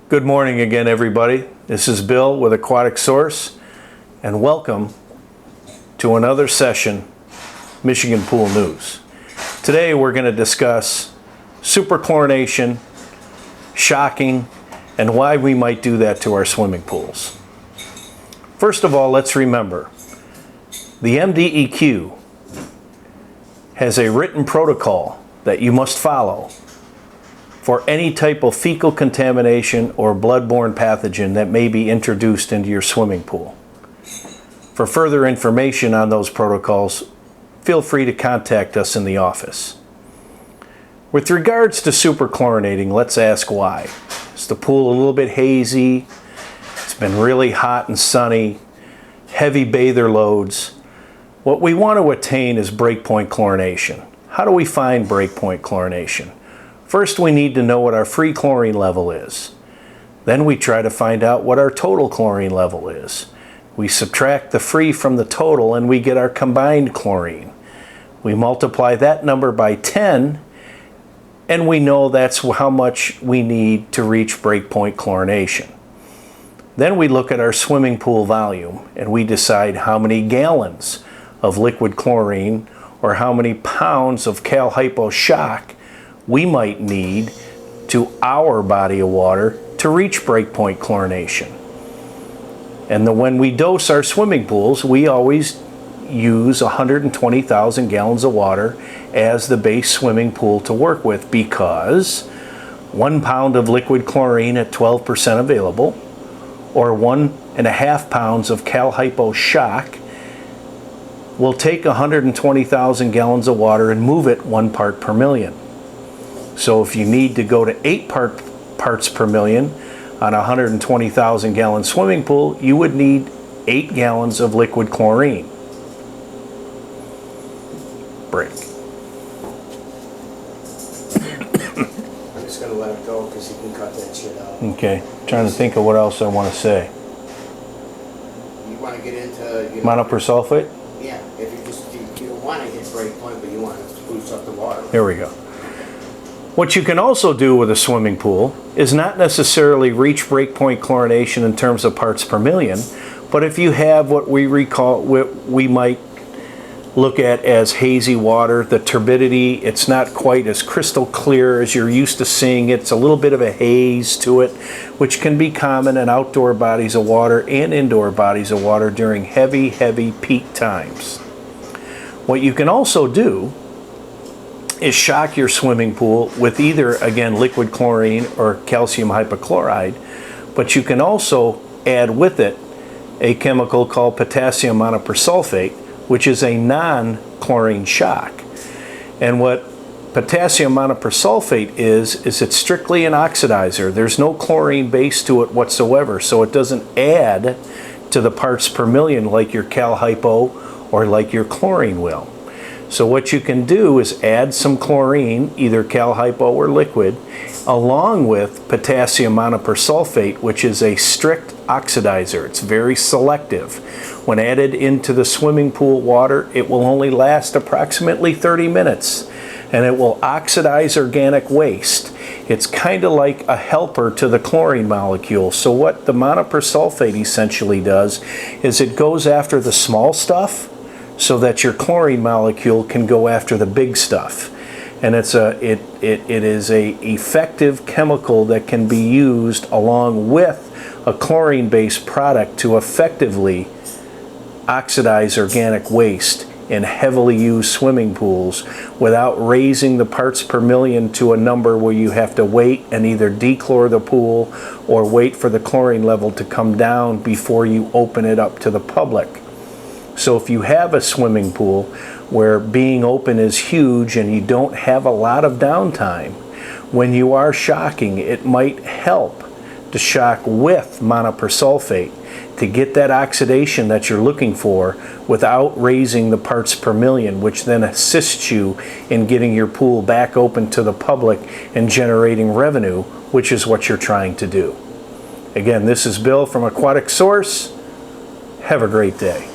Good morning again, everybody. This is Bill with Aquatic Source, and welcome to another session, Michigan Pool News. Today we're going to discuss superchlorination, shocking, and why we might do that to our swimming pools. First of all, let's remember, the MDEQ has a written protocol that you must follow for any type of fecal contamination or bloodborne pathogen that may be introduced into your swimming pool. For further information on those protocols, feel free to contact us in the office. With regards to superchlorinating, let's ask why. Is the pool a little bit hazy? It's been really hot and sunny, heavy bather loads. What we want to attain is breakpoint chlorination. How do we find breakpoint chlorination? First, we need to know what our free chlorine level is. Then we try to find out what our total chlorine level is. We subtract the free from the total and we get our combined chlorine. We multiply that number by 10 and we know that's how much we need to reach breakpoint chlorination. Then we look at our swimming pool volume and we decide how many gallons of liquid chlorine or how many pounds of Cal Hypo shock we might need to our body of water to reach breakpoint chlorination. And when we dose our swimming pools, we always use 120,000 gallons of water as the base swimming pool to work with, because 1 pound of liquid chlorine at 12% available or 1.5 pounds of Cal Hypo shock will take 120,000 gallons of water and move it 1 part per million. So if you need to go to 8 parts per million on a 120,000 gallon swimming pool, you would need 8 gallons of liquid chlorine. Break. I'm just going to let it go because you can cut that shit out. Okay, trying to think of what else I want to say. You want to get into... Monopersulfate? Yeah, if you don't want to hit breakpoint, but you want to boost up the water. Here we go. What you can also do with a swimming pool is not necessarily reach breakpoint chlorination in terms of parts per million, but if you have what we might look at as hazy water, the turbidity, it's not quite as crystal clear as you're used to seeing it. It's a little bit of a haze to it, which can be common in outdoor bodies of water and indoor bodies of water during heavy, heavy peak times. What you can also do is shock your swimming pool with either, again, liquid chlorine or calcium hypochlorite, but you can also add with it a chemical called potassium monopersulfate, which is a non-chlorine shock. And what potassium monopersulfate is it's strictly an oxidizer. There's no chlorine base to it whatsoever, so it doesn't add to the parts per million like your Cal Hypo or like your chlorine will. So what you can do is add some chlorine, either Cal Hypo or liquid, along with potassium monopersulfate, which is a strict oxidizer. It's very selective. When added into the swimming pool water, it will only last approximately 30 minutes, and it will oxidize organic waste. It's kind of like a helper to the chlorine molecule. So what the monopersulfate essentially does is it goes after the small stuff, so that your chlorine molecule can go after the big stuff. And it is a effective chemical that can be used along with a chlorine-based product to effectively oxidize organic waste in heavily used swimming pools without raising the parts per million to a number where you have to wait and either dechlor the pool or wait for the chlorine level to come down before you open it up to the public. So if you have a swimming pool where being open is huge and you don't have a lot of downtime, when you are shocking, it might help to shock with monopersulfate to get that oxidation that you're looking for without raising the parts per million, which then assists you in getting your pool back open to the public and generating revenue, which is what you're trying to do. Again, this is Bill from Aquatic Source. Have a great day.